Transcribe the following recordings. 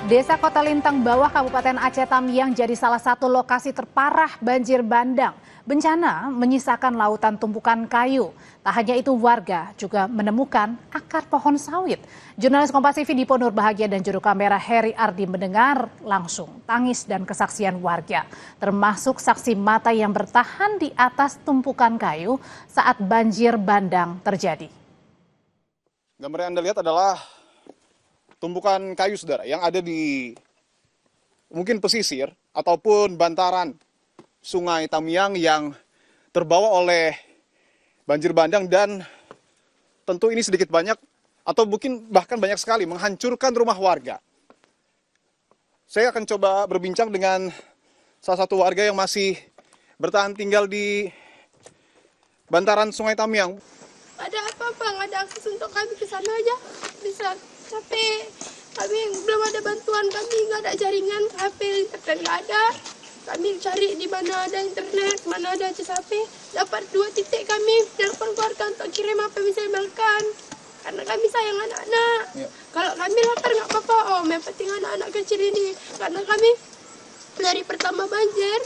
Desa Kota Lintang Bawah Kabupaten Aceh Tamiang jadi salah satu lokasi terparah banjir bandang. Bencana menyisakan lautan tumpukan kayu. Tak hanya itu, warga juga menemukan akar pohon sawit. Jurnalis Kompas TV Dipo Nurbahagia dan juru kamera Heri Ardi mendengar langsung tangis dan kesaksian warga, termasuk saksi mata yang bertahan di atas tumpukan kayu saat banjir bandang terjadi. Gambar yang Anda lihat adalah tumpukan kayu, saudara, yang ada di mungkin pesisir ataupun bantaran Sungai Tamiang yang terbawa oleh banjir bandang, dan tentu ini sedikit banyak atau mungkin bahkan banyak sekali menghancurkan rumah warga. Saya akan coba berbincang dengan salah satu warga yang masih bertahan tinggal di bantaran Sungai Tamiang. Ada apa-apa, nggak ada akses untuk kami ke sana aja bisa, tapi kami belum ada bantuan, kami nggak ada jaringan HP, internet nggak ada. Kami cari di mana ada internet, mana ada akses HP. Dapat 2 titik kami telepon keluarga untuk kirim apa bisa dimakan, karena kami sayang anak-anak. Kalau kami lapar nggak apa-apa, yang penting anak-anak kecil ini, karena kami dari pertama banjir,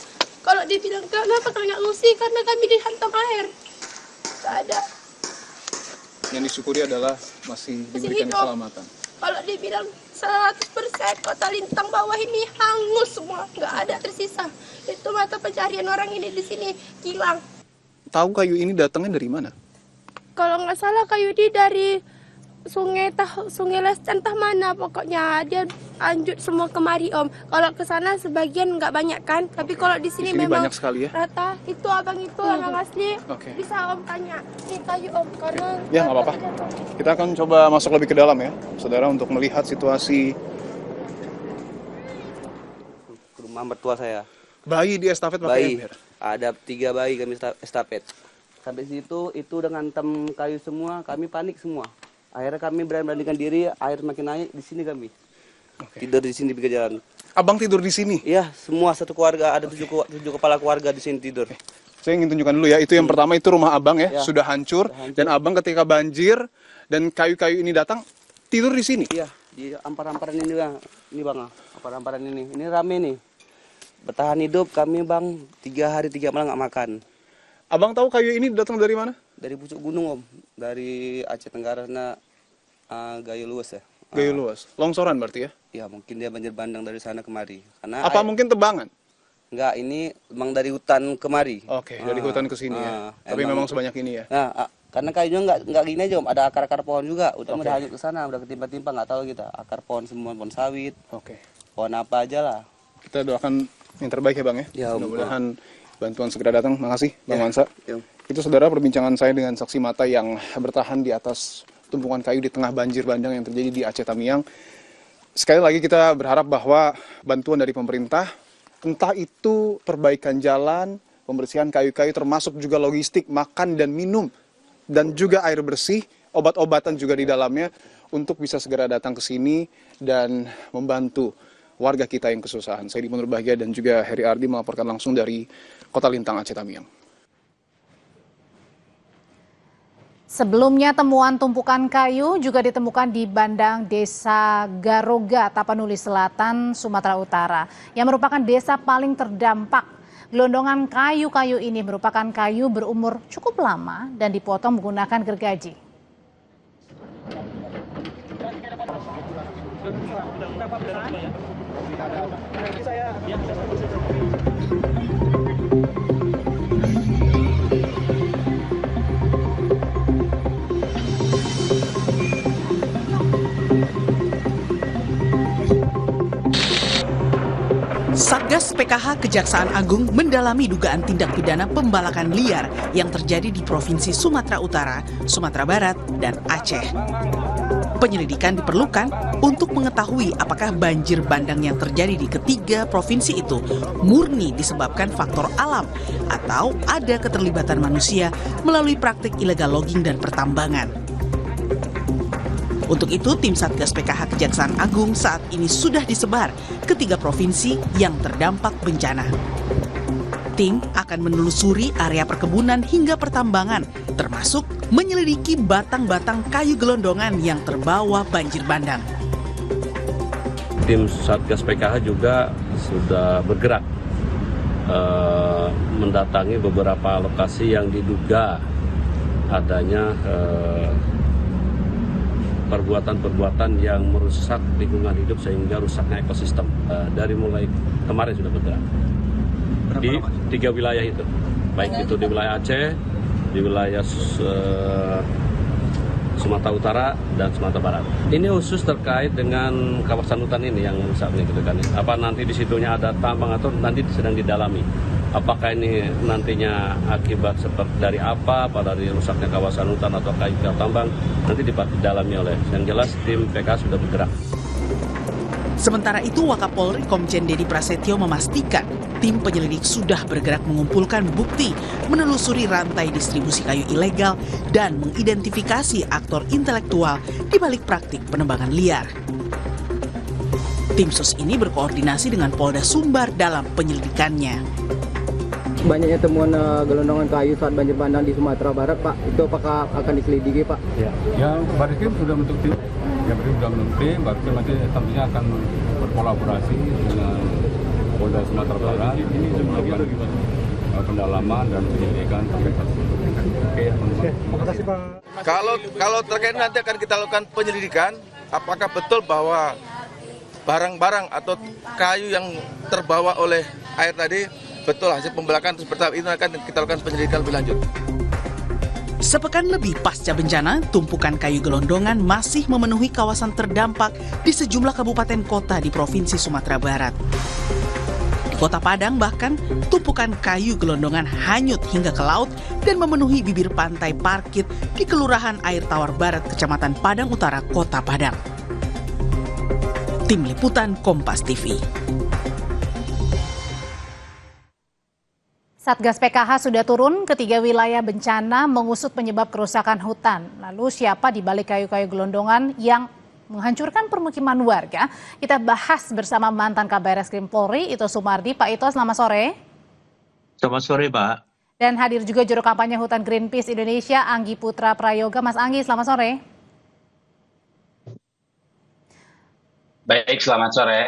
kalau dibilang kenapa kalian nggak ngungsi, karena kami dihantam air, nggak ada. Yang disyukuri adalah masih diberikan keselamatan. Kalau dibilang 100% Kota Lintang Bawah ini hangus semua, nggak ada tersisa. Itu mata pencarian orang ini di sini hilang. Tahu kayu ini datangnya dari mana? Kalau nggak salah kayu ini dari Sungai Lestan entah mana, pokoknya dia lanjut semua kemari Om. Kalau ke sana sebagian nggak banyak kan, tapi kalau di sini memang banyak sekali ya. Rata. Itu abang itu abang asli. Bisa Om tanya. Ini kayu Om, karena ya nggak apa-apa. Kita akan coba masuk lebih ke dalam ya, saudara, untuk melihat situasi rumah mertua saya. Bayi di estafet pakai ember. Ada 3 bayi kami estafet. Sampai situ itu dengan tem kayu semua, kami panik semua. Akhirnya kami beranikan diri, air makin naik, di sini kami. Tidur di sini di pinggir jalan. Abang tidur di sini? Iya, semua satu keluarga, ada 7 kepala keluarga di sini tidur. Saya ingin tunjukkan dulu ya, itu yang pertama, itu rumah abang ya, sudah hancur. Dan abang ketika banjir dan kayu-kayu ini datang, tidur di sini? Iya, di ampar-amparan ini Bang. Ini Bang, ampar-amparan ini. Ini rame nih. Bertahan hidup kami Bang, 3 hari 3 malam nggak makan. Abang tahu kayu ini datang dari mana? Dari pucuk gunung Om, dari Aceh Tenggara sana, Gayo Luas ya. Gayo Luas, longsoran berarti ya? Ya mungkin dia banjir bandang dari sana kemari. Karena apa mungkin tebangan? Enggak, ini memang dari hutan kemari. Oke, dari hutan ke sini ya. Tapi memang sebanyak ini ya? Nah, karena kayunya nggak gini aja Om, ada akar-akar pohon juga. Udah hanyut ke sana, udah ketimpa-timpa, nggak tahu kita. Akar pohon semua, pohon sawit. Pohon apa aja lah. Kita doakan yang terbaik ya Bang ya. Ya mudah-mudahan bantuan segera datang. Makasih Bang Wansa. Itu saudara perbincangan saya dengan saksi mata yang bertahan di atas tumpukan kayu di tengah banjir bandang yang terjadi di Aceh Tamiang. Sekali lagi kita berharap bahwa bantuan dari pemerintah, entah itu perbaikan jalan, pembersihan kayu-kayu, termasuk juga logistik, makan dan minum, dan juga air bersih, obat-obatan juga di dalamnya, untuk bisa segera datang ke sini dan membantu warga kita yang kesusahan. Saya Dipo Nurbahagia dan juga Heri Ardi melaporkan langsung dari Kota Lintang, Aceh Tamiang. Sebelumnya temuan tumpukan kayu juga ditemukan di Bandang Desa Garoga, Tapanuli Selatan, Sumatera Utara, yang merupakan desa paling terdampak. Gelondongan kayu-kayu ini merupakan kayu berumur cukup lama dan dipotong menggunakan gergaji. Satgas PKH Kejaksaan Agung mendalami dugaan tindak pidana pembalakan liar yang terjadi di Provinsi Sumatera Utara, Sumatera Barat, dan Aceh. Penyelidikan diperlukan untuk mengetahui apakah banjir bandang yang terjadi di ketiga provinsi itu murni disebabkan faktor alam atau ada keterlibatan manusia melalui praktik ilegal logging dan pertambangan. Untuk itu, tim Satgas PKH Kejaksaan Agung saat ini sudah disebar ke 3 provinsi yang terdampak bencana. Tim akan menelusuri area perkebunan hingga pertambangan, termasuk menyelidiki batang-batang kayu gelondongan yang terbawa banjir bandang. tim Satgas PKH juga sudah bergerak mendatangi beberapa lokasi yang diduga adanya perbuatan-perbuatan yang merusak lingkungan hidup sehingga rusaknya ekosistem. Dari mulai kemarin sudah bergerak di 3 wilayah itu, baik itu di wilayah Aceh, di wilayah Sumatera Utara dan Sumatera Barat. Ini khusus terkait dengan kawasan hutan ini yang rusak nih, gitu kan. Apa nanti di situnya ada tambang atau nanti sedang didalami. Apakah ini nantinya akibat seperti dari apa dari rusaknya kawasan hutan atau kayu tambang, nanti didalami oleh. Yang jelas tim PK sudah bergerak. Sementara itu, Wakapolri Komjen Dedi Prasetyo memastikan tim penyelidik sudah bergerak mengumpulkan bukti, menelusuri rantai distribusi kayu ilegal, dan mengidentifikasi aktor intelektual di balik praktik penebangan liar. Tim sus ini berkoordinasi dengan Polda Sumbar dalam penyelidikannya. Banyaknya temuan gelondongan kayu saat banjir bandang di Sumatera Barat, Pak. Itu apakah akan diselidiki, Pak? Ya, yang Barreskrim sudah bentuk tim. Yang sudah bentuk tim, Barreskrim nanti tentunya akan berkolaborasi dengan Polda Sumatera Barat untuk melakukan pendalaman dan penyelidikan terkait kasus itu. Oke, terima kasih, Pak. Kalau terkait nanti akan kita lakukan penyelidikan, apakah betul bahwa barang-barang atau kayu yang terbawa oleh air tadi betul hasil pembelakan seperti itu, akan kita lakukan penyelidikan lebih lanjut. Sepekan lebih pasca bencana, tumpukan kayu gelondongan masih memenuhi kawasan terdampak di sejumlah kabupaten kota di Provinsi Sumatera Barat. Di Kota Padang bahkan, tumpukan kayu gelondongan hanyut hingga ke laut dan memenuhi bibir pantai Parkit di Kelurahan Air Tawar Barat, Kecamatan Padang Utara, Kota Padang. Tim Liputan Kompas TV. Satgas PKH sudah turun ke 3 wilayah bencana mengusut penyebab kerusakan hutan. Lalu siapa di balik kayu-kayu gelondongan yang menghancurkan permukiman warga? Kita bahas bersama mantan Kabar Reskrim Polri, Ito Sumardi. Pak Ito, selamat sore. Selamat sore, Pak. Dan hadir juga juru kampanye hutan Greenpeace Indonesia, Anggi Putra Prayoga. Mas Anggi, selamat sore. Baik, selamat sore.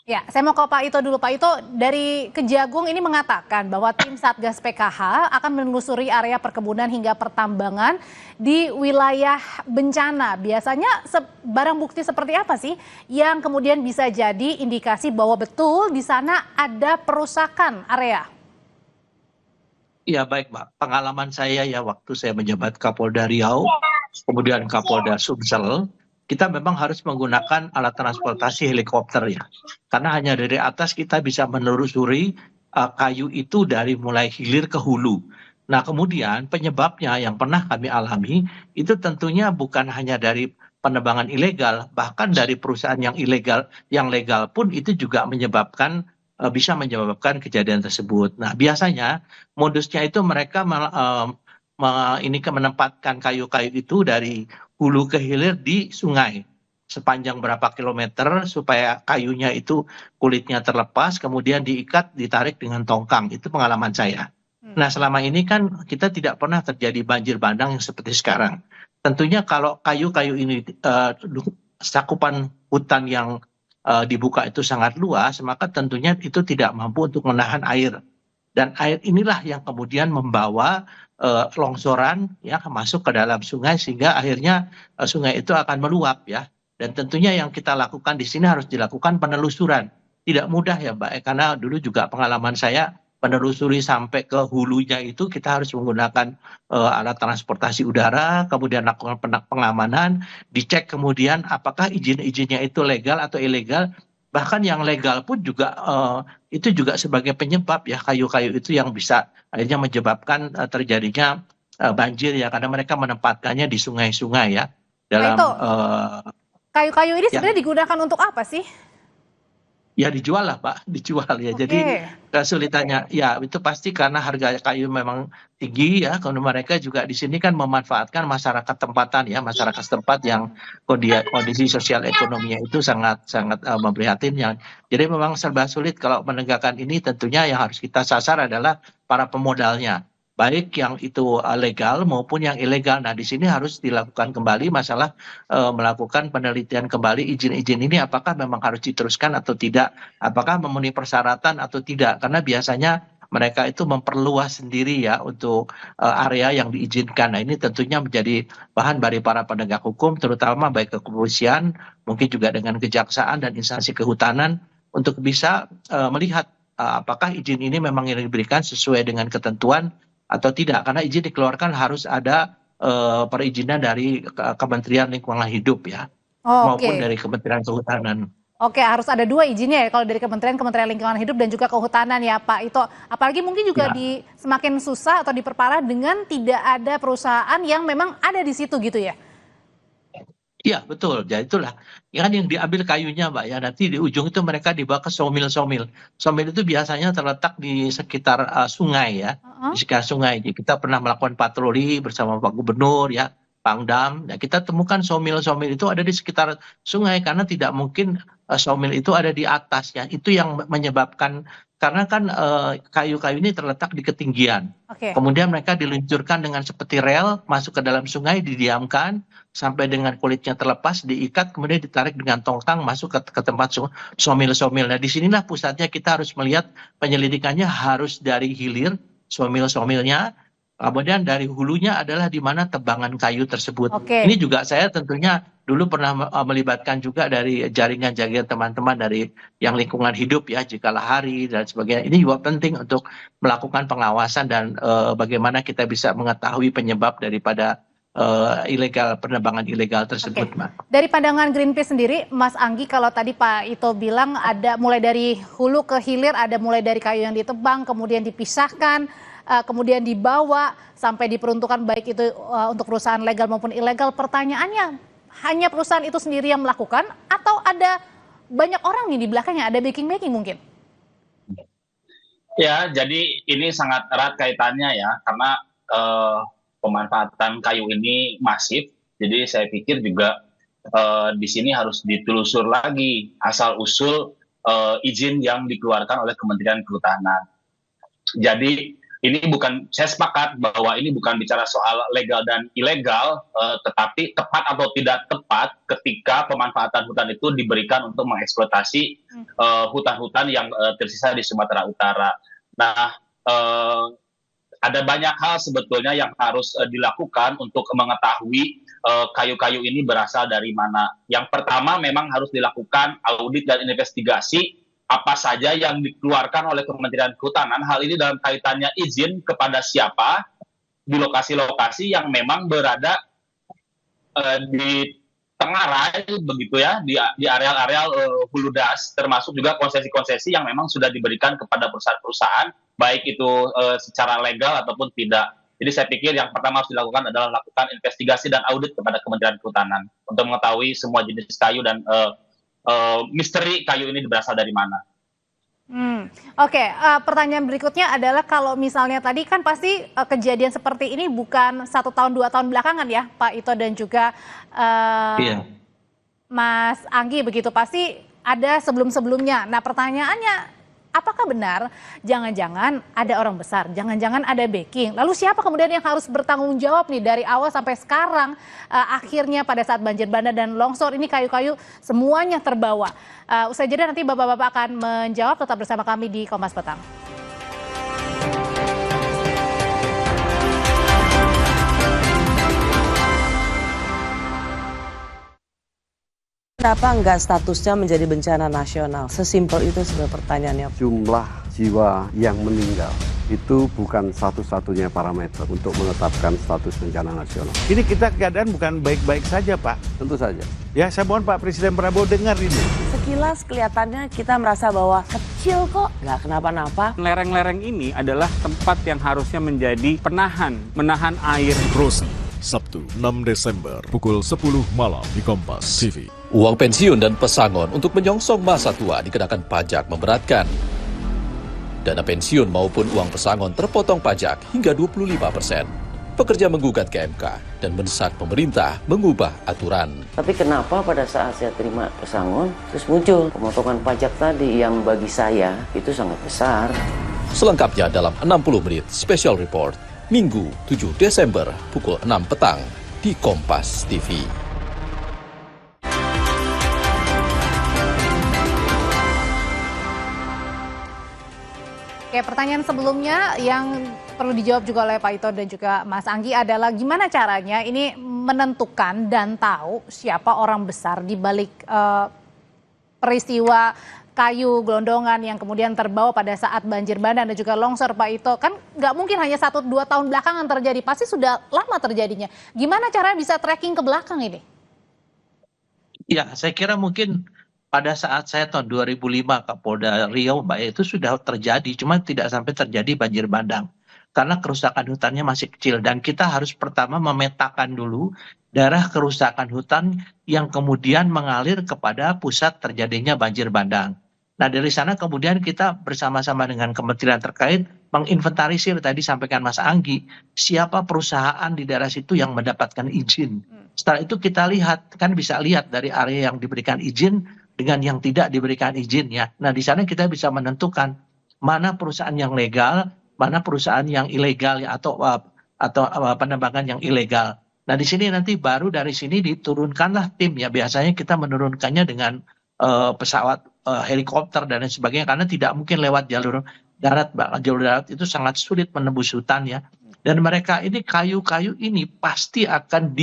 Ya, saya mau ke Pak Ito dulu. Pak Ito, dari Kejagung ini mengatakan bahwa tim Satgas PKH akan menelusuri area perkebunan hingga pertambangan di wilayah bencana. Biasanya barang bukti seperti apa sih yang kemudian bisa jadi indikasi bahwa betul di sana ada perusakan area? Ya, baik, Pak. Pengalaman saya ya waktu saya menjabat Kapolda Riau, kemudian Kapolda Sumsel, kita memang harus menggunakan alat transportasi helikopter ya. Karena hanya dari atas kita bisa menelusuri kayu itu dari mulai hilir ke hulu. Nah, kemudian penyebabnya yang pernah kami alami itu tentunya bukan hanya dari penebangan ilegal, bahkan dari perusahaan yang ilegal, yang legal pun itu juga bisa menyebabkan kejadian tersebut. Nah, biasanya modusnya itu mereka menempatkan kayu-kayu itu dari hulu ke hilir di sungai sepanjang berapa kilometer supaya kayunya itu kulitnya terlepas, kemudian diikat, ditarik dengan tongkang. Itu pengalaman saya. Nah, selama ini kan kita tidak pernah terjadi banjir bandang yang seperti sekarang. Tentunya kalau kayu-kayu ini cakupan hutan yang dibuka itu sangat luas, maka tentunya itu tidak mampu untuk menahan air. Dan air inilah yang kemudian membawa longsoran ya masuk ke dalam sungai sehingga akhirnya sungai itu akan meluap ya. Dan tentunya yang kita lakukan di sini harus dilakukan penelusuran. Tidak mudah ya, Mbak, karena dulu juga pengalaman saya penelusuri sampai ke hulunya itu kita harus menggunakan alat transportasi udara, kemudian lakukan pengamanan, dicek kemudian apakah izin-izinnya itu legal atau ilegal. Bahkan yang legal pun juga itu juga sebagai penyebab ya, kayu-kayu itu yang bisa akhirnya menyebabkan terjadinya banjir ya, karena mereka menempatkannya di sungai-sungai ya. Dalam kayu-kayu ini sebenarnya digunakan untuk apa sih? Ya dijual lah, Pak, dijual ya. Jadi kesulitannya ya itu pasti karena harga kayu memang tinggi ya. Kalau mereka juga di sini kan memanfaatkan masyarakat tempatan ya, masyarakat setempat yang kondisi sosial ekonominya itu sangat memprihatinkan. Jadi memang serba sulit kalau menegakkan ini. Tentunya yang harus kita sasar adalah para pemodalnya. baik yang itu legal maupun yang ilegal. Nah, di sini harus dilakukan kembali masalah melakukan penelitian kembali izin-izin ini apakah memang harus diteruskan atau tidak, apakah memenuhi persyaratan atau tidak, karena biasanya mereka itu memperluas sendiri ya untuk area yang diizinkan. Nah, ini tentunya menjadi bahan bagi para penegak hukum, terutama baik kepolisian, mungkin juga dengan kejaksaan dan instansi kehutanan untuk bisa melihat apakah izin ini memang yang diberikan sesuai dengan ketentuan atau tidak. Karena izin dikeluarkan harus ada perizinan dari Kementerian Lingkungan Hidup ya, maupun dari Kementerian Kehutanan. Oke, harus ada 2 izinnya ya kalau dari Kementerian Lingkungan Hidup dan juga Kehutanan ya Pak Ito. Apalagi mungkin juga semakin susah atau diperparah dengan tidak ada perusahaan yang memang ada di situ gitu ya? Iya betul, jadi itulah kan yang diambil kayunya Mbak ya, nanti di ujung itu mereka dibawa ke sawmill. Sawmill itu biasanya terletak di sekitar sungai ya, di sekitar sungai. Jadi kita pernah melakukan patroli bersama Pak Gubernur ya, Pangdam. Ya, kita temukan sawmill itu ada di sekitar sungai karena tidak mungkin sawmill itu ada di atas ya. Itu yang menyebabkan karena kan kayu-kayu ini terletak di ketinggian. Kemudian mereka diluncurkan dengan seperti rel masuk ke dalam sungai, didiamkan sampai dengan kulitnya terlepas, diikat, kemudian ditarik dengan tongkang masuk ke tempat sawmill. Nah, disinilah pusatnya kita harus melihat penyelidikannya harus dari hilir sawmill-nya. Kemudian dari hulunya adalah di mana tebangan kayu tersebut. Ini juga saya tentunya dulu pernah melibatkan juga dari jaringan-jaringan teman-teman dari yang lingkungan hidup ya, Jika Lahari dan sebagainya. Ini juga penting untuk melakukan pengawasan dan bagaimana kita bisa mengetahui penyebab daripada penebangan ilegal tersebut. Dari pandangan Greenpeace sendiri, Mas Anggi, kalau tadi Pak Ito bilang ada mulai dari hulu ke hilir, ada mulai dari kayu yang ditebang, kemudian dipisahkan, kemudian dibawa sampai diperuntukkan baik itu untuk perusahaan legal maupun ilegal. Pertanyaannya, hanya perusahaan itu sendiri yang melakukan atau ada banyak orang nih di belakangnya, ada backing mungkin? Ya, jadi ini sangat erat kaitannya ya, karena pemanfaatan kayu ini masif. Jadi saya pikir juga di sini harus ditelusur lagi asal-usul izin yang dikeluarkan oleh Kementerian Kehutanan. Jadi ini bukan, saya sepakat bahwa ini bukan bicara soal legal dan ilegal, tetapi tepat atau tidak tepat ketika pemanfaatan hutan itu diberikan untuk mengeksploitasi hutan-hutan yang tersisa di Sumatera Utara. Nah, ada banyak hal sebetulnya yang harus dilakukan untuk mengetahui kayu-kayu ini berasal dari mana. Yang pertama memang harus dilakukan audit dan investigasi apa saja yang dikeluarkan oleh Kementerian Kehutanan. Hal ini dalam kaitannya izin kepada siapa di lokasi-lokasi yang memang berada di tengarai begitu ya, di areal-areal hulu das, termasuk juga konsesi-konsesi yang memang sudah diberikan kepada perusahaan-perusahaan, baik itu secara legal ataupun tidak. Jadi saya pikir yang pertama harus dilakukan adalah lakukan investigasi dan audit kepada Kementerian Kehutanan untuk mengetahui semua jenis kayu dan misteri kayu ini berasal dari mana. Pertanyaan berikutnya adalah kalau misalnya tadi kan pasti kejadian seperti ini bukan 1 tahun 2 tahun belakangan ya Pak Ito dan juga Mas Anggi begitu, pasti ada sebelum-sebelumnya. Nah pertanyaannya, apakah benar jangan-jangan ada orang besar, jangan-jangan ada backing? Lalu siapa kemudian yang harus bertanggung jawab nih dari awal sampai sekarang akhirnya pada saat banjir bandang dan longsor ini kayu-kayu semuanya terbawa? Usai jeda nanti Bapak-Bapak akan menjawab, tetap bersama kami di Kompas Petang. Kenapa enggak statusnya menjadi bencana nasional? Sesimpel itu sebenarnya pertanyaannya. Jumlah jiwa yang meninggal itu bukan satu-satunya parameter untuk menetapkan status bencana nasional. Ini kita keadaan bukan baik-baik saja, Pak. Tentu saja. Ya, saya mohon Pak Presiden Prabowo dengar ini. Sekilas kelihatannya kita merasa bahwa kecil kok, nggak kenapa-napa. Lereng-lereng ini adalah tempat yang harusnya menjadi menahan air. Rosi, Sabtu 6 Desember pukul 10 malam di Kompas TV. Uang pensiun dan pesangon untuk menyongsong masa tua dikenakan pajak memberatkan. Dana pensiun maupun uang pesangon terpotong pajak hingga 25%. Pekerja menggugat ke MK dan mendesak pemerintah mengubah aturan. Tapi kenapa pada saat saya terima pesangon, terus muncul pemotongan pajak tadi yang bagi saya itu sangat besar. Selengkapnya dalam 60 menit Special Report. Minggu 7 Desember pukul 6 petang di Kompas TV. Oke, pertanyaan sebelumnya yang perlu dijawab juga oleh Pak Ito dan juga Mas Anggi adalah gimana caranya ini menentukan dan tahu siapa orang besar di balik peristiwa kayu gelondongan yang kemudian terbawa pada saat banjir bandang dan juga longsor, Pak Ito. Kan nggak mungkin hanya 1-2 tahun belakangan terjadi, pasti sudah lama terjadinya. Gimana caranya bisa tracking ke belakang ini? Ya, saya kira mungkin pada saat saya tahun 2005 Kapolda Riau, Mbak, itu sudah terjadi, cuma tidak sampai terjadi banjir bandang. Karena kerusakan hutannya masih kecil dan kita harus pertama memetakan dulu daerah kerusakan hutan yang kemudian mengalir kepada pusat terjadinya banjir bandang. Nah, dari sana kemudian kita bersama-sama dengan kementerian terkait menginventarisir, tadi sampaikan Mas Anggi, siapa perusahaan di daerah situ yang mendapatkan izin. Setelah itu kita lihat, kan bisa lihat dari area yang diberikan izin dengan yang tidak diberikan izin ya. Nah, di sana kita bisa menentukan mana perusahaan yang legal, mana perusahaan yang ilegal ya, atau penembangan yang ilegal. Nah, di sini nanti baru dari sini diturunkanlah tim ya. Biasanya kita menurunkannya dengan pesawat helikopter dan lain sebagainya karena tidak mungkin lewat jalur darat, Mbak. Jalur darat itu sangat sulit menembus hutan ya. Dan mereka ini kayu-kayu ini pasti akan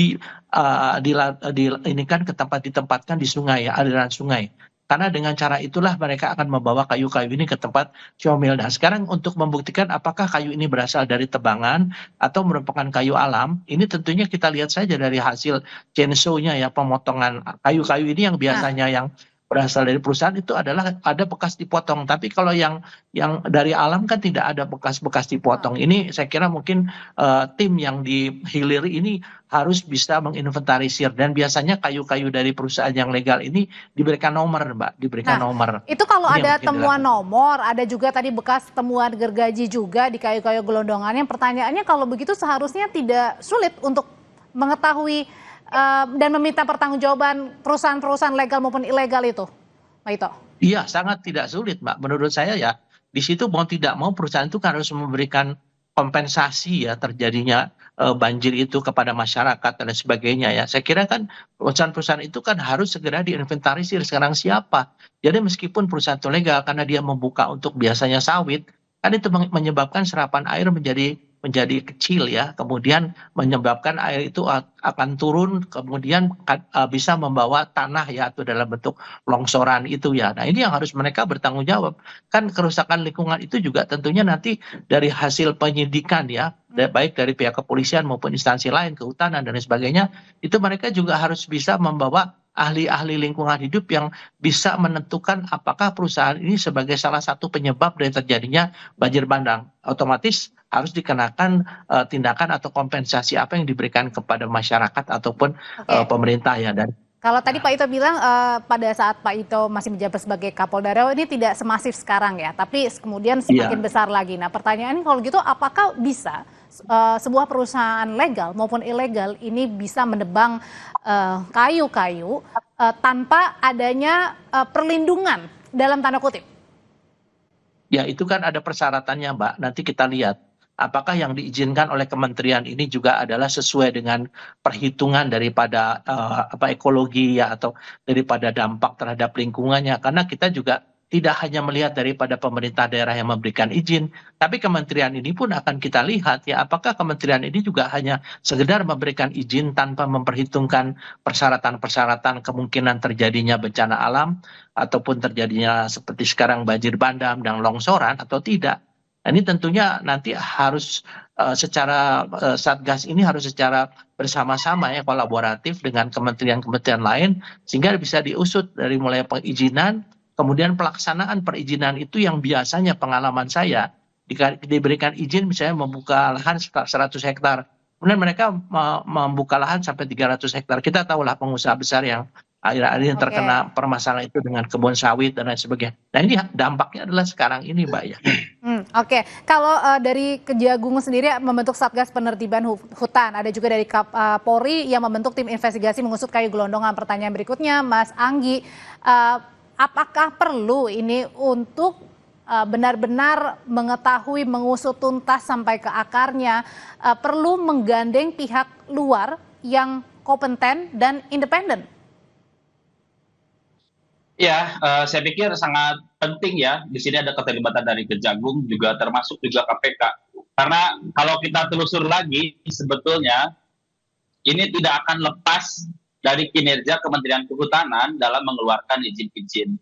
ditempatkan di sungai ya, aliran sungai. Karena dengan cara itulah mereka akan membawa kayu-kayu ini ke tempat comil. Nah, sekarang untuk membuktikan apakah kayu ini berasal dari tebangan atau merupakan kayu alam, ini tentunya kita lihat saja dari hasil chainsaw-nya ya, pemotongan kayu-kayu ini yang biasanya yang berasal dari perusahaan itu adalah ada bekas dipotong, tapi kalau yang dari alam kan tidak ada bekas-bekas dipotong. Ini saya kira mungkin tim yang di hilir ini harus bisa menginventarisir dan biasanya kayu-kayu dari perusahaan yang legal ini diberikan nomor, Mbak, diberikan nomor. Itu kalau Ini ada temuan nomor, ada juga tadi bekas temuan gergaji juga di kayu-kayu gelondongannya. Pertanyaannya kalau begitu seharusnya tidak sulit untuk mengetahui dan meminta pertanggungjawaban perusahaan-perusahaan legal maupun ilegal itu, Pak Ito? Iya, sangat tidak sulit, Mbak. Menurut saya ya, di situ mau tidak mau perusahaan itu kan harus memberikan kompensasi ya terjadinya banjir itu kepada masyarakat dan sebagainya ya. Saya kira kan perusahaan-perusahaan itu kan harus segera diinventarisir sekarang siapa. Jadi meskipun perusahaan itu legal karena dia membuka untuk biasanya sawit, kan itu menyebabkan serapan air menjadi kecil ya, kemudian menyebabkan air itu akan turun, kemudian bisa membawa tanah ya, atau dalam bentuk longsoran itu ya. Nah, ini yang harus mereka bertanggung jawab. Kan kerusakan lingkungan itu juga tentunya nanti dari hasil penyidikan ya, baik dari pihak kepolisian maupun instansi lain, kehutanan dan lain sebagainya, itu mereka juga harus bisa membawa ahli-ahli lingkungan hidup yang bisa menentukan apakah perusahaan ini sebagai salah satu penyebab dari terjadinya banjir bandang. Otomatis harus dikenakan tindakan atau kompensasi apa yang diberikan kepada masyarakat ataupun pemerintah ya. Dan kalau tadi Pak Ito bilang pada saat Pak Ito masih menjabat sebagai Kapolda Riau ini tidak semasif sekarang ya, tapi kemudian semakin besar lagi. Nah, pertanyaannya kalau gitu apakah bisa sebuah perusahaan legal maupun ilegal ini bisa menebang kayu-kayu tanpa adanya perlindungan dalam tanda kutip? Ya, itu kan ada persyaratannya, Mbak. Nanti kita lihat apakah yang diizinkan oleh kementerian ini juga adalah sesuai dengan perhitungan daripada ekologi ya, atau daripada dampak terhadap lingkungannya. Karena kita juga tidak hanya melihat daripada pemerintah daerah yang memberikan izin, tapi kementerian ini pun akan kita lihat ya, apakah kementerian ini juga hanya sekedar memberikan izin tanpa memperhitungkan persyaratan-persyaratan kemungkinan terjadinya bencana alam ataupun terjadinya seperti sekarang banjir bandang dan longsoran atau tidak. Nah, ini tentunya nanti harus secara Satgas ini harus secara bersama-sama ya, kolaboratif dengan kementerian-kementerian lain sehingga bisa diusut dari mulai perizinan, kemudian pelaksanaan perizinan itu yang biasanya pengalaman saya diberikan izin misalnya membuka lahan 100 hektar. Kemudian mereka membuka lahan sampai 300 hektar. Kita tahulah pengusaha besar yang akhir-akhir ini terkena permasalahan itu dengan kebun sawit dan lain sebagainya. Nah, ini dampaknya adalah sekarang ini, Mbak ya. Oke. Kalau dari Kejagung sendiri membentuk Satgas Penertiban Hutan, ada juga dari Polri yang membentuk tim investigasi mengusut kayu gelondongan. Pertanyaan berikutnya, Mas Anggi, apakah perlu ini untuk benar-benar mengetahui, mengusut tuntas sampai ke akarnya, perlu menggandeng pihak luar yang kompeten dan independen. Ya, saya pikir sangat penting ya. Di sini ada keterlibatan dari Kejagung, juga termasuk juga KPK. Karena kalau kita telusur lagi, sebetulnya ini tidak akan lepas dari kinerja Kementerian Kehutanan dalam mengeluarkan izin-izin.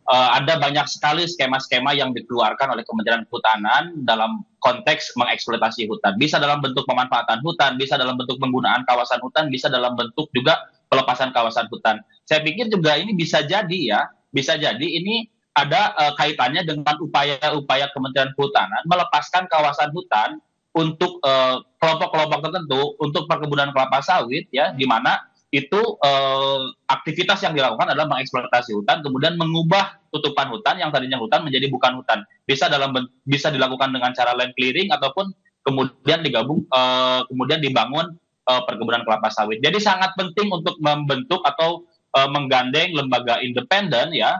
Ada banyak sekali skema-skema yang dikeluarkan oleh Kementerian Kehutanan dalam konteks mengeksploitasi hutan. Bisa dalam bentuk pemanfaatan hutan, bisa dalam bentuk penggunaan kawasan hutan, bisa dalam bentuk juga pelepasan kawasan hutan. Saya pikir juga ini bisa jadi ini ada kaitannya dengan upaya-upaya Kementerian Kehutanan melepaskan kawasan hutan untuk kelompok-kelompok tertentu untuk perkebunan kelapa sawit, ya, di mana itu aktivitas yang dilakukan adalah mengeksploitasi hutan, kemudian mengubah tutupan hutan yang tadinya hutan menjadi bukan hutan. Bisa dilakukan dengan cara land clearing ataupun kemudian kemudian dibangun perkebunan kelapa sawit. Jadi sangat penting untuk membentuk atau menggandeng lembaga independen, ya,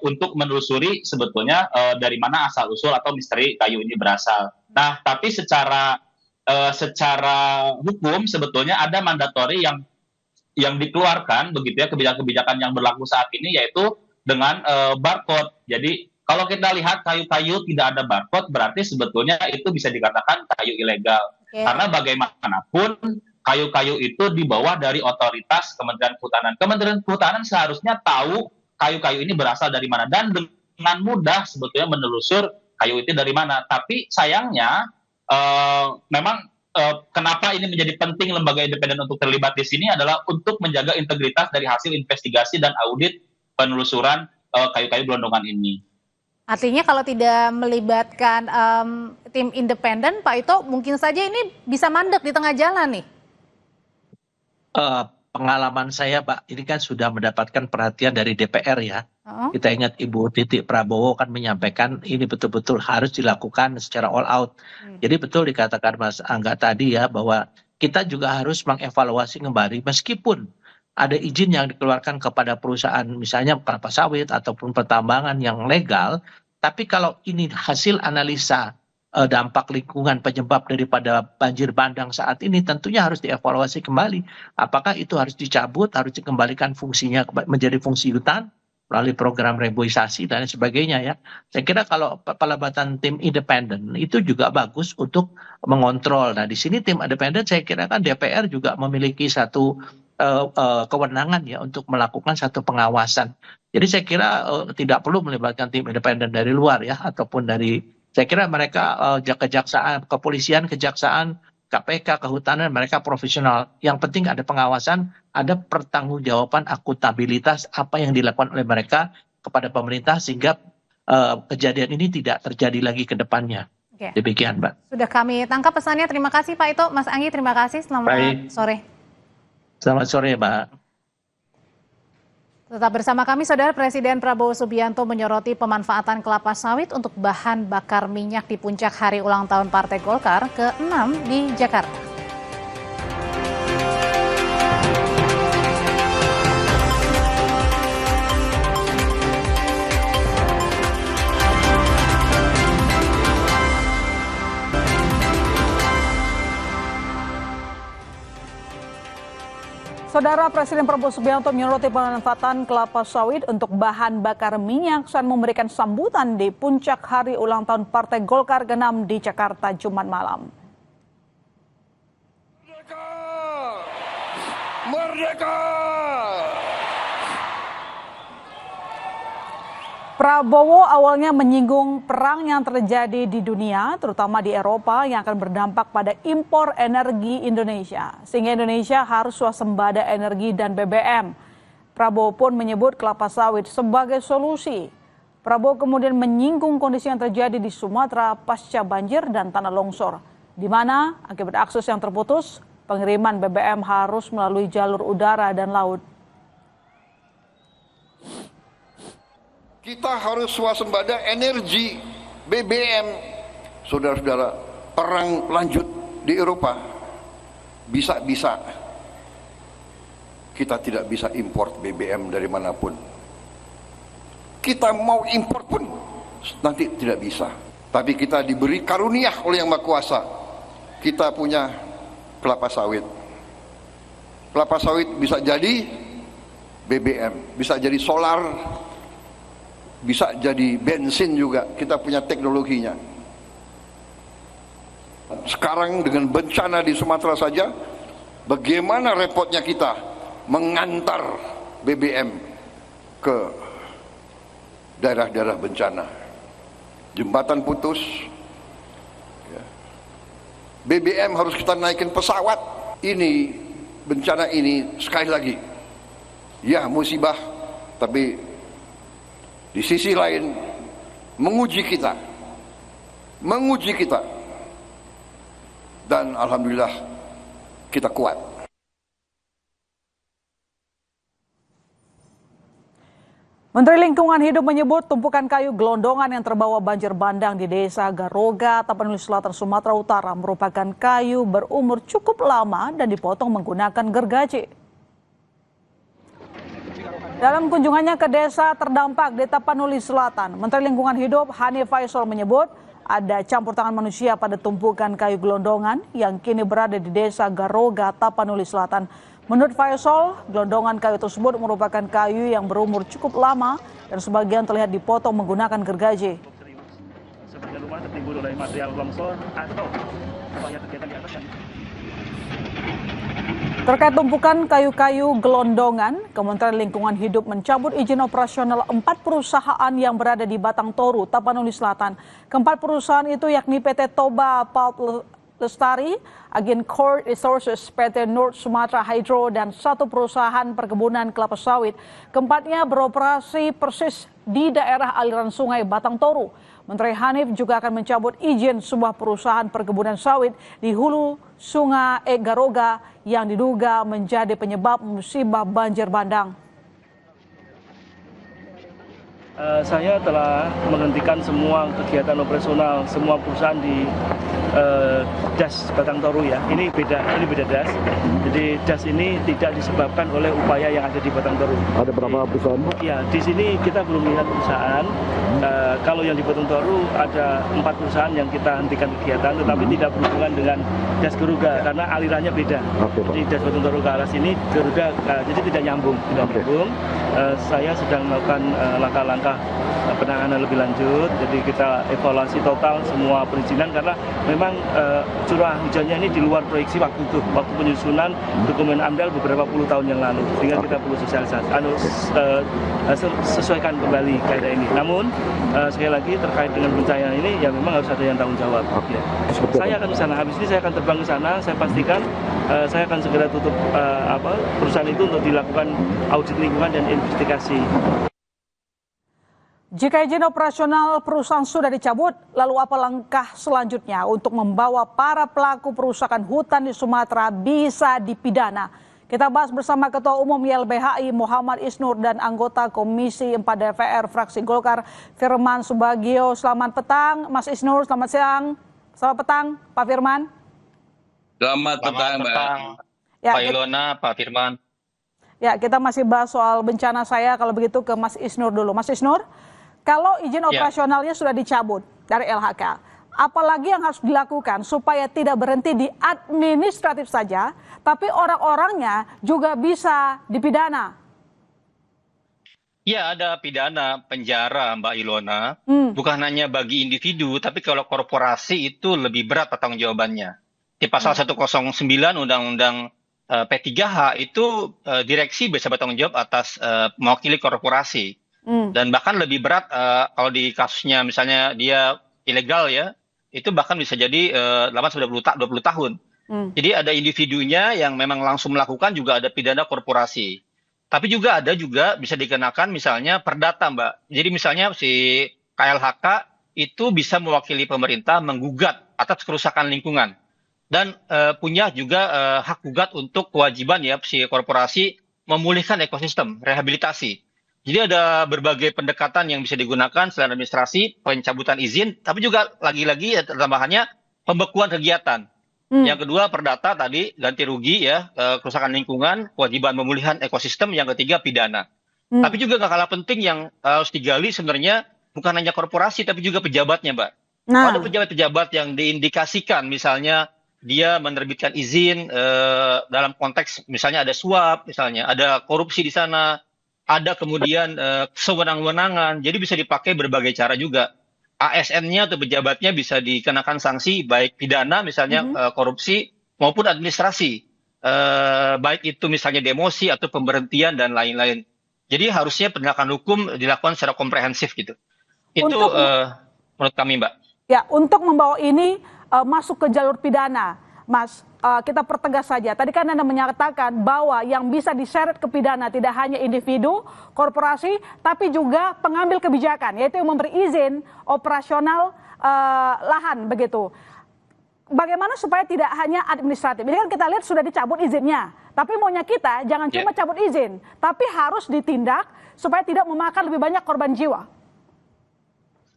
untuk menelusuri sebetulnya dari mana asal usul atau misteri kayu ini berasal. Nah, tapi secara hukum sebetulnya ada mandatori yang dikeluarkan begitu ya, kebijakan-kebijakan yang berlaku saat ini, yaitu dengan barcode. Jadi kalau kita lihat kayu-kayu tidak ada barcode, berarti sebetulnya itu bisa dikatakan kayu ilegal. Karena bagaimanapun kayu-kayu itu di bawah dari otoritas Kementerian Kehutanan. Kementerian Kehutanan seharusnya tahu kayu-kayu ini berasal dari mana dan dengan mudah sebetulnya menelusur kayu itu dari mana. Tapi sayangnya memang kenapa ini menjadi penting lembaga independen untuk terlibat di sini adalah untuk menjaga integritas dari hasil investigasi dan audit penelusuran kayu-kayu gelondongan ini. Artinya kalau tidak melibatkan tim independen, Pak Ito, mungkin saja ini bisa mandek di tengah jalan nih. Pengalaman saya, Pak, ini kan sudah mendapatkan perhatian dari DPR ya. Kita ingat Ibu Titik Prabowo kan menyampaikan ini betul-betul harus dilakukan secara all out. Jadi betul dikatakan Mas Angga tadi ya, bahwa kita juga harus mengevaluasi kembali meskipun ada izin yang dikeluarkan kepada perusahaan misalnya kelapa sawit ataupun pertambangan yang legal, tapi kalau ini hasil analisa dampak lingkungan penyebab daripada banjir bandang saat ini, tentunya harus dievaluasi kembali. Apakah itu harus dicabut, harus dikembalikan fungsinya menjadi fungsi hutan melalui program reboisasi dan sebagainya ya. Saya kira kalau pelibatan tim independen itu juga bagus untuk mengontrol. Nah di sini tim independen saya kira kan DPR juga memiliki satu kewenangan ya untuk melakukan satu pengawasan. Jadi saya kira tidak perlu melibatkan tim independen dari luar ya, ataupun dari, saya kira mereka kejaksaan, kepolisian, kejaksaan, KPK, kehutanan, mereka profesional. Yang penting ada pengawasan, ada pertanggungjawaban, akuntabilitas apa yang dilakukan oleh mereka kepada pemerintah sehingga kejadian ini tidak terjadi lagi ke depannya. Oke. Demikian, Mbak. Sudah kami tangkap pesannya. Terima kasih Pak Ito. Mas Anggi, terima kasih. Selamat sore. Selamat sore, Mbak. Tetap bersama kami, Saudara. Presiden Prabowo Subianto menyoroti pemanfaatan kelapa sawit untuk bahan bakar minyak di puncak hari ulang tahun Partai Golkar ke-6 di Jakarta. Saudara, Presiden Prabowo Subianto menyoroti pemanfaatan kelapa sawit untuk bahan bakar minyak saat memberikan sambutan di puncak hari ulang tahun Partai Golkar ke-6 di Jakarta Jumat malam. Merdeka! Merdeka! Prabowo awalnya menyinggung perang yang terjadi di dunia, terutama di Eropa, yang akan berdampak pada impor energi Indonesia. Sehingga Indonesia harus swasembada energi dan BBM. Prabowo pun menyebut kelapa sawit sebagai solusi. Prabowo kemudian menyinggung kondisi yang terjadi di Sumatera pasca banjir dan tanah longsor, di mana akibat akses yang terputus, pengiriman BBM harus melalui jalur udara dan laut. Kita harus swasembada energi, BBM. Saudara-saudara, perang lanjut di Eropa. Bisa-bisa kita tidak bisa import BBM dari manapun. Kita mau import pun nanti tidak bisa. Tapi kita diberi karunia oleh Yang Maha Kuasa. Kita punya kelapa sawit. Kelapa sawit bisa jadi BBM, bisa jadi solar, bisa jadi bensin juga. Kita punya teknologinya. Sekarang dengan bencana di Sumatera saja, bagaimana repotnya kita mengantar BBM ke daerah-daerah bencana. Jembatan putus, BBM harus kita naikin pesawat. Ini bencana ini sekali lagi, ya musibah, tapi di sisi lain menguji kita, dan alhamdulillah kita kuat. Menteri Lingkungan Hidup menyebut tumpukan kayu gelondongan yang terbawa banjir bandang di Desa Garoga, Tapanuli Selatan, Sumatera Utara merupakan kayu berumur cukup lama dan dipotong menggunakan gergaji. Dalam kunjungannya ke desa terdampak di Tapanuli Selatan, Menteri Lingkungan Hidup Hanif Faisal menyebut ada campur tangan manusia pada tumpukan kayu gelondongan yang kini berada di Desa Garoga, Tapanuli Selatan. Menurut Faisal, gelondongan kayu tersebut merupakan kayu yang berumur cukup lama dan sebagian terlihat dipotong menggunakan gergaji. Sebagian rumah tertimbun oleh material longsor atau upaya kegiatan di atasnya. Terkait tumpukan kayu-kayu gelondongan, Kementerian Lingkungan Hidup mencabut izin operasional 4 perusahaan yang berada di Batang Toru, Tapanuli Selatan. Keempat perusahaan itu yakni PT Toba Pulp Lestari, Agen Core Resources, PT North Sumatra Hydro, dan satu perusahaan perkebunan kelapa sawit. Keempatnya beroperasi persis di daerah aliran sungai Batang Toru. Menteri Hanif juga akan mencabut izin sebuah perusahaan perkebunan sawit di hulu Sungai Garoga yang diduga menjadi penyebab musibah banjir bandang. Saya telah menghentikan semua kegiatan operasional semua perusahaan di das Batang Toru ya. Ini beda das. Jadi das ini tidak disebabkan oleh upaya yang ada di Batang Toru. Ada berapa perusahaan? Ya, di sini kita belum lihat perusahaan. Kalau yang di Batang Toru ada 4 perusahaan yang kita hentikan kegiatan, tetapi tidak berhubungan dengan das Garuga karena alirannya beda. Jadi das Batang Toru ke arah sini, Garuga jadi tidak nyambung. Saya sedang melakukan langkah-langkah penanganan lebih lanjut. Jadi kita evaluasi total semua perizinan karena memang curah hujannya ini di luar proyeksi waktu penyusunan dokumen AMDAL beberapa puluh tahun yang lalu, sehingga kita perlu sosialisasi, sesuaikan kembali kaidah ini. Namun sekali lagi terkait dengan bencana ini ya memang harus ada yang tanggung jawab. Ya. Saya akan ke sana, habis ini saya akan terbang ke sana. Saya pastikan saya akan segera tutup perusahaan itu untuk dilakukan audit lingkungan dan investigasi. Jika izin operasional perusahaan sudah dicabut, lalu apa langkah selanjutnya untuk membawa para pelaku perusakan hutan di Sumatera bisa dipidana? Kita bahas bersama Ketua Umum YLBHI Muhammad Isnur dan anggota Komisi 4 DPR fraksi Golkar Firman Subagio. Selamat petang Mas Isnur, selamat siang. Selamat petang Pak Firman. Selamat petang Mbak Ya, Pak Ilona, Pak Firman. Ya, kita masih bahas soal bencana. Saya kalau begitu ke Mas Isnur dulu. Mas Isnur, kalau izin operasionalnya sudah dicabut dari LHK, apalagi yang harus dilakukan supaya tidak berhenti di administratif saja, tapi orang-orangnya juga bisa dipidana? Ya, ada pidana penjara Mbak Ilona, bukan hanya bagi individu, tapi kalau korporasi itu lebih berat pertanggungjawabannya. Di pasal 109 Undang-Undang P3H itu direksi bisa bertanggung jawab atas mewakili korporasi. Dan bahkan lebih berat kalau di kasusnya misalnya dia ilegal ya, itu bahkan bisa jadi 8-20 tahun. Jadi ada individunya yang memang langsung melakukan, juga ada pidana korporasi. Tapi juga ada bisa dikenakan misalnya perdata Mbak. Jadi misalnya si KLHK itu bisa mewakili pemerintah menggugat atas kerusakan lingkungan. Dan punya juga hak gugat untuk kewajiban ya si korporasi memulihkan ekosistem, rehabilitasi. Jadi ada berbagai pendekatan yang bisa digunakan selain administrasi, pencabutan izin, tapi juga lagi-lagi tambahannya pembekuan kegiatan. Yang kedua perdata tadi, ganti rugi ya, kerusakan lingkungan, kewajiban pemulihan ekosistem, yang ketiga pidana. Tapi juga nggak kalah penting yang harus digali sebenarnya bukan hanya korporasi tapi juga pejabatnya, Mbak. Nah. Ada pejabat-pejabat yang diindikasikan misalnya dia menerbitkan izin dalam konteks misalnya ada suap, misalnya ada korupsi di sana, ada kemudian sewenang-wenangan, jadi bisa dipakai berbagai cara juga. ASN-nya atau pejabatnya bisa dikenakan sanksi baik pidana misalnya korupsi maupun administrasi, baik itu misalnya demosi atau pemberhentian dan lain-lain. Jadi harusnya penegakan hukum dilakukan secara komprehensif gitu. Itu menurut kami, Mbak. Ya, untuk membawa ini masuk ke jalur pidana, Mas, kita pertegas saja. Tadi kan Anda menyatakan bahwa yang bisa diseret ke pidana tidak hanya individu, korporasi, tapi juga pengambil kebijakan, yaitu yang memberi izin operasional lahan begitu. Bagaimana supaya tidak hanya administratif? Ini kan kita lihat sudah dicabut izinnya, tapi maunya kita jangan cuma cabut izin, tapi harus ditindak supaya tidak memakan lebih banyak korban jiwa.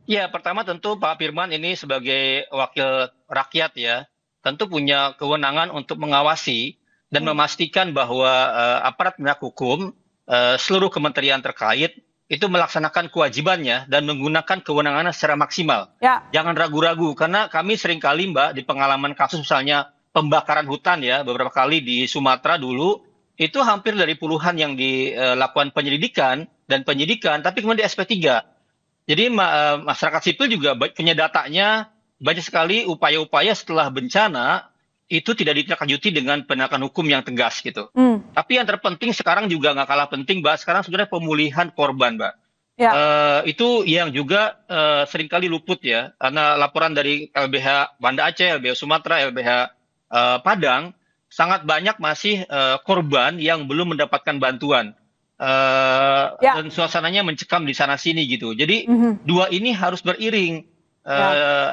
Ya, pertama tentu Pak Firman ini sebagai wakil rakyat ya, tentu punya kewenangan untuk mengawasi dan memastikan bahwa aparat penegak hukum, seluruh kementerian terkait itu melaksanakan kewajibannya dan menggunakan kewenangannya secara maksimal. Ya. Jangan ragu-ragu, karena kami seringkali, Mbak, di pengalaman kasus misalnya pembakaran hutan ya, beberapa kali di Sumatera dulu, itu hampir dari puluhan yang dilakukan penyelidikan dan penyidikan, tapi kemudian di SP3. Jadi masyarakat sipil juga punya datanya, banyak sekali upaya-upaya setelah bencana itu tidak ditindaklanjuti dengan penegakan hukum yang tegas gitu. Tapi yang terpenting sekarang juga nggak kalah penting, Mbak, sekarang sebenarnya pemulihan korban, Mbak. Ya. Itu yang juga seringkali luput ya, karena laporan dari LBH Banda Aceh, LBH Sumatera, LBH Padang, sangat banyak masih korban yang belum mendapatkan bantuan. Dan suasananya mencekam di sana sini gitu. Jadi dua ini harus beriring,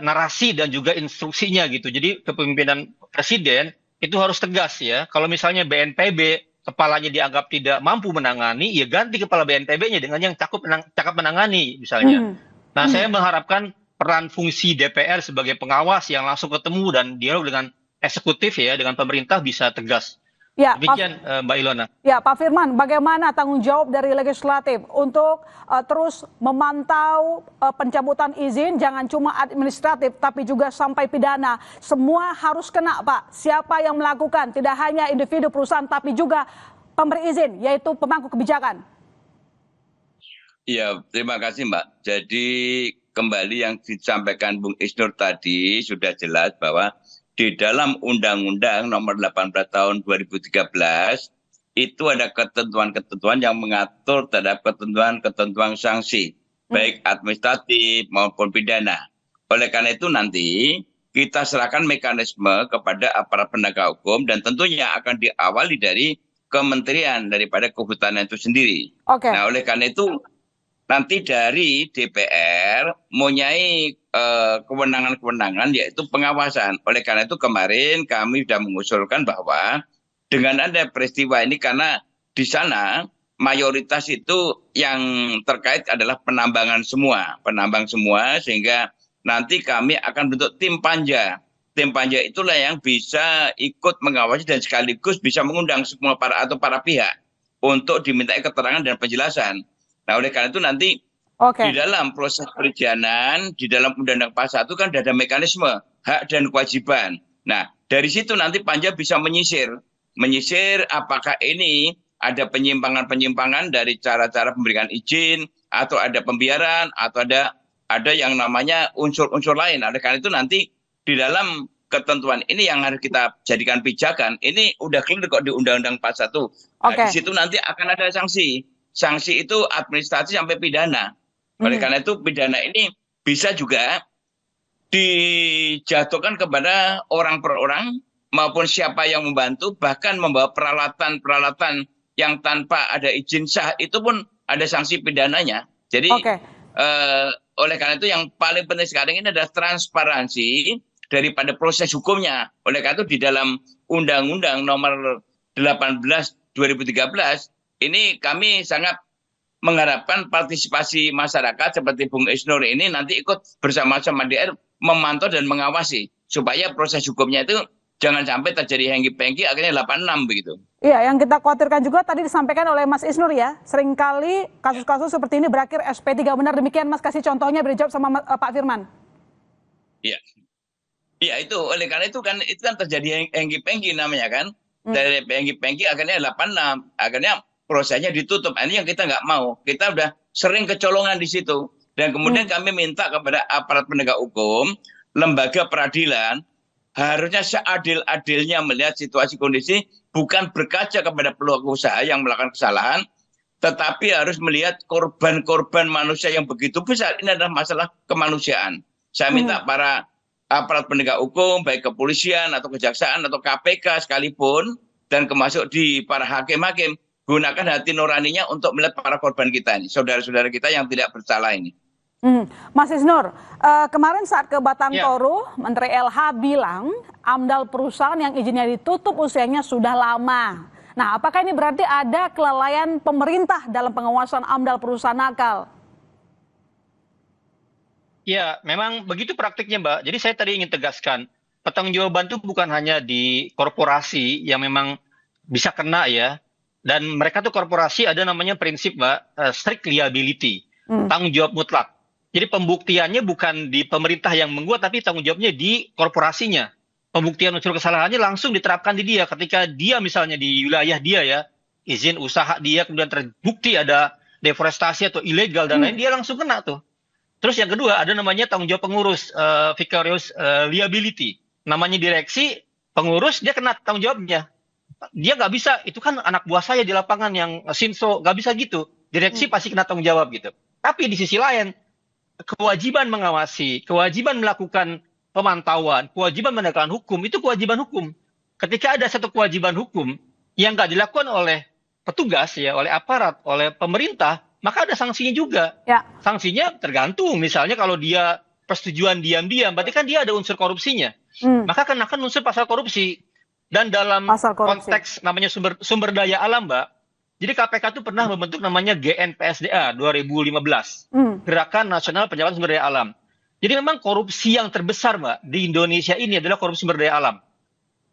narasi dan juga instruksinya gitu. Jadi kepemimpinan presiden itu harus tegas ya. Kalau misalnya BNPB kepalanya dianggap tidak mampu menangani, ya ganti kepala BNPB-nya dengan yang cakap menangani misalnya. Nah, saya mengharapkan peran fungsi DPR sebagai pengawas yang langsung ketemu dan dialog dengan eksekutif ya, dengan pemerintah bisa tegas. Ya, demikian Mbak Ilona. Ya, Pak Firman, bagaimana tanggung jawab dari legislatif untuk terus memantau pencabutan izin, jangan cuma administratif tapi juga sampai pidana. Semua harus kena, Pak. Siapa yang melakukan, tidak hanya individu perusahaan tapi juga pemberi izin, yaitu pemangku kebijakan. Iya, terima kasih Mbak. Jadi kembali yang disampaikan Bung Isnur tadi sudah jelas bahwa di dalam Undang-Undang Nomor 18 Tahun 2013 itu ada ketentuan-ketentuan yang mengatur terhadap ketentuan-ketentuan sanksi, baik administratif maupun pidana. Oleh karena itu nanti kita serahkan mekanisme kepada aparat penegak hukum dan tentunya akan diawali dari kementerian daripada kehutanan itu sendiri. Nah, oleh karena itu nanti dari DPR mempunyai kewenangan-kewenangan yaitu pengawasan. Oleh karena itu kemarin kami sudah mengusulkan bahwa dengan ada peristiwa ini karena di sana mayoritas itu yang terkait adalah penambang semua sehingga nanti kami akan bentuk tim panja. Tim panja itulah yang bisa ikut mengawasi dan sekaligus bisa mengundang semua para pihak untuk dimintai keterangan dan penjelasan. Nah, oleh karena itu nanti di dalam proses perizinan, di dalam Undang-Undang Pasal 1 kan ada mekanisme hak dan kewajiban. Nah, dari situ nanti panja bisa menyisir apakah ini ada penyimpangan-penyimpangan dari cara-cara pemberian izin, atau ada pembiaran, atau ada yang namanya unsur-unsur lain. Oleh karena itu nanti di dalam ketentuan ini yang harus kita jadikan pijakan, ini udah clear kok di Undang-Undang Pasal 1. Nah, di situ nanti akan ada sanksi. Sanksi itu administrasi sampai pidana. Oleh karena itu pidana ini bisa juga dijatuhkan kepada orang per orang maupun siapa yang membantu, bahkan membawa peralatan-peralatan yang tanpa ada izin sah itu pun ada sanksi pidananya. Jadi oleh karena itu yang paling penting sekarang ini adalah transparansi daripada proses hukumnya. Oleh karena itu di dalam Undang-Undang Nomor 18 2013 ini kami sangat mengharapkan partisipasi masyarakat seperti Bung Isnur ini nanti ikut bersama-sama DR memantau dan mengawasi supaya proses hukumnya itu jangan sampai terjadi hengki-pengki akhirnya 86 begitu. Iya, yang kita khawatirkan juga tadi disampaikan oleh Mas Isnur ya, seringkali kasus-kasus seperti ini berakhir SP3. Benar demikian Mas, kasih contohnya, beri jawab sama Pak Firman. Iya. Iya, itu oleh karena itu kan terjadi hengki-pengki namanya kan. Dari hengki-pengki akhirnya 86, akhirnya prosesnya ditutup. Ini yang kita nggak mau. Kita udah sering kecolongan di situ. Dan kemudian kami minta kepada aparat penegak hukum, lembaga peradilan, harusnya seadil-adilnya melihat situasi kondisi, bukan berkaca kepada pelaku usaha yang melakukan kesalahan, tetapi harus melihat korban-korban manusia yang begitu besar. Ini adalah masalah kemanusiaan. Saya minta para aparat penegak hukum, baik kepolisian atau kejaksaan atau KPK sekalipun, dan termasuk di para hakim-hakim, gunakan hati nuraninya untuk melihat para korban kita ini, saudara-saudara kita yang tidak bersalah ini. Mas Isnur, kemarin saat ke Batang Toru, Menteri LH bilang AMDAL perusahaan yang izinnya ditutup usianya sudah lama. Nah, apakah ini berarti ada kelalaian pemerintah dalam pengawasan AMDAL perusahaan nakal? Ya, memang begitu praktiknya, Mbak. Jadi saya tadi ingin tegaskan, pertanggungjawaban itu bukan hanya di korporasi yang memang bisa kena ya. Dan mereka tuh korporasi ada namanya prinsip, Mbak, strict liability, tanggung jawab mutlak. Jadi pembuktiannya bukan di pemerintah yang membuat, tapi tanggung jawabnya di korporasinya. Pembuktian unsur kesalahannya langsung diterapkan di dia. Ketika dia misalnya di wilayah dia ya, izin usaha dia kemudian terbukti ada deforestasi atau ilegal dan lain, dia langsung kena tuh. Terus yang kedua ada namanya tanggung jawab pengurus, vicarious liability. Namanya direksi, pengurus dia kena tanggung jawabnya. Dia nggak bisa, itu kan anak buah saya di lapangan yang Sinso, nggak bisa gitu. Direksi pasti kena tanggung jawab gitu. Tapi di sisi lain, kewajiban mengawasi, kewajiban melakukan pemantauan, kewajiban menegakkan hukum, itu kewajiban hukum. Ketika ada satu kewajiban hukum yang nggak dilakukan oleh petugas, ya, oleh aparat, oleh pemerintah, maka ada sanksinya juga. Ya. Sanksinya tergantung, misalnya kalau dia persetujuan diam-diam, berarti kan dia ada unsur korupsinya. Maka kenakan unsur pasal korupsi. Dan dalam konteks namanya sumber daya alam, Mbak, jadi KPK itu pernah membentuk namanya GNPSDA 2015, Gerakan Nasional Penjagaan Sumber Daya Alam. Jadi memang korupsi yang terbesar, Mbak, di Indonesia ini adalah korupsi sumber daya alam.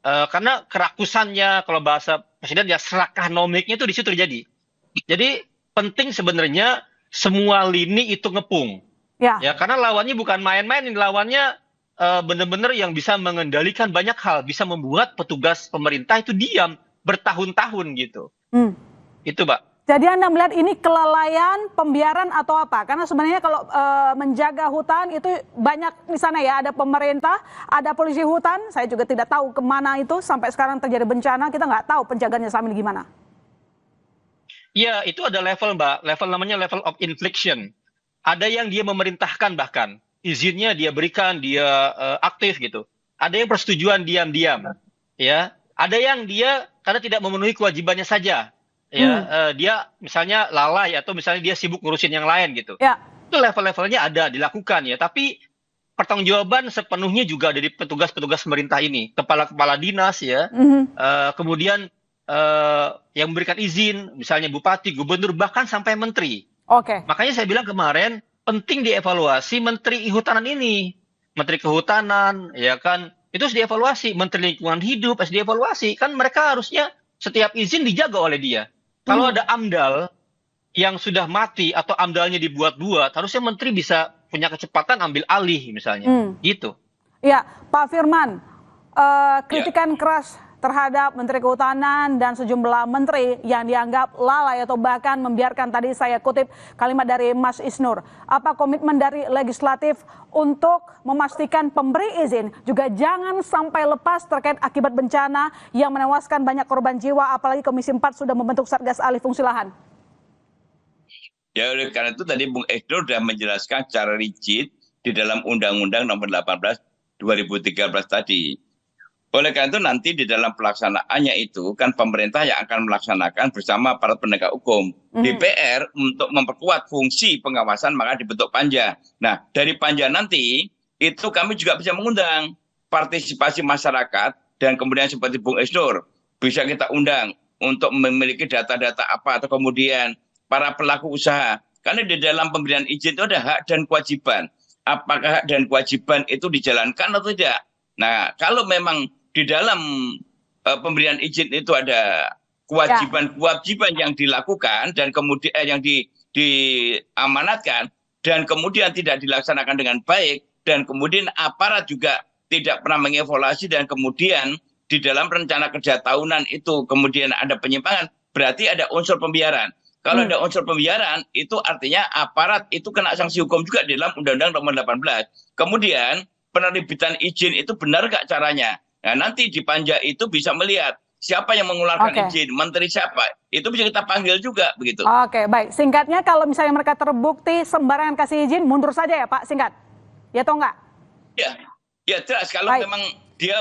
Karena kerakusannya, kalau bahasa presiden ya serakah nomiknya itu di situ terjadi. Jadi penting sebenarnya semua lini itu ngepung. Ya, karena lawannya bukan main-main, lawannya benar-benar yang bisa mengendalikan banyak hal, bisa membuat petugas pemerintah itu diam bertahun-tahun gitu. Itu, Mbak. Jadi Anda melihat ini kelalaian, pembiaran atau apa? Karena sebenarnya kalau menjaga hutan itu banyak di sana ya, ada pemerintah, ada polisi hutan. Saya juga tidak tahu kemana itu sampai sekarang terjadi bencana, kita nggak tahu penjagaannya selama ini gimana. Ya, itu ada level, Mbak. Level namanya level of infliction. Ada yang dia memerintahkan bahkan. Izinnya dia berikan, dia aktif gitu. Ada yang persetujuan diam-diam, ya. Ada yang dia karena tidak memenuhi kewajibannya saja, ya. Dia misalnya lalai atau misalnya dia sibuk ngurusin yang lain gitu. Ya. Itu level-levelnya ada dilakukan ya. Tapi pertanggungjawaban sepenuhnya juga dari petugas-petugas pemerintah ini, kepala-kepala dinas ya. Kemudian yang memberikan izin, misalnya bupati, gubernur, bahkan sampai menteri. Oke. Makanya saya bilang kemarin penting dievaluasi Menteri Kehutanan ini, Menteri Kehutanan, ya kan, itu harus dievaluasi. Menteri Lingkungan Hidup harus dievaluasi, kan mereka harusnya setiap izin dijaga oleh dia. Kalau ada AMDAL yang sudah mati atau AMDALnya dibuat-buat, harusnya Menteri bisa punya kecepatan ambil alih misalnya, gitu. Ya, Pak Firman, kritikan keras terhadap Menteri Kehutanan dan sejumlah menteri yang dianggap lalai atau bahkan membiarkan, tadi saya kutip kalimat dari Mas Isnur. Apa komitmen dari legislatif untuk memastikan pemberi izin juga jangan sampai lepas terkait akibat bencana yang menewaskan banyak korban jiwa, apalagi Komisi 4 sudah membentuk Satgas Alih Fungsi Lahan? Ya, oleh karena itu tadi Bung Isnur sudah menjelaskan secara rigid di dalam Undang-Undang Nomor 18 2013 tadi. Oleh karena itu nanti di dalam pelaksanaannya itu kan pemerintah yang akan melaksanakan bersama para penegak hukum. DPR untuk memperkuat fungsi pengawasan maka dibentuk panja. Nah, dari panja nanti itu kami juga bisa mengundang partisipasi masyarakat dan kemudian seperti Bung Isnur bisa kita undang untuk memiliki data-data apa atau kemudian para pelaku usaha. Karena di dalam pemberian izin itu ada hak dan kewajiban. Apakah hak dan kewajiban itu dijalankan atau tidak? Nah, kalau memang di dalam pemberian izin itu ada kewajiban-kewajiban yang dilakukan dan kemudian yang diamanatkan dan kemudian tidak dilaksanakan dengan baik dan kemudian aparat juga tidak pernah mengevaluasi dan kemudian di dalam rencana kerja tahunan itu kemudian ada penyimpangan, berarti ada unsur pembiaran. Kalau ada unsur pembiaran itu artinya aparat itu kena sanksi hukum juga di dalam Undang-Undang Nomor 18. Kemudian penerbitan izin itu benar nggak caranya? Nah, nanti di panja itu bisa melihat siapa yang mengeluarkan izin, menteri siapa, itu bisa kita panggil juga begitu. Oke, baik. Singkatnya kalau misalnya mereka terbukti sembarangan kasih izin, mundur saja ya Pak, singkat. Ya atau enggak? Ya jelas. Kalau memang dia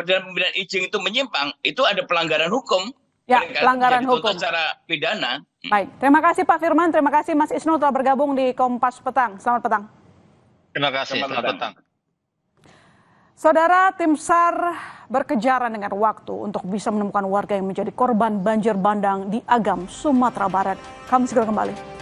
dalam pemberian izin itu menyimpang, itu ada pelanggaran hukum. Ya, pelanggaran hukum secara pidana. Baik, terima kasih Pak Firman, terima kasih Mas Isnu telah bergabung di Kompas Petang. Selamat petang. Terima kasih, selamat petang. Saudara, tim SAR berkejaran dengan waktu untuk bisa menemukan warga yang menjadi korban banjir bandang di Agam, Sumatera Barat. Kami segera kembali.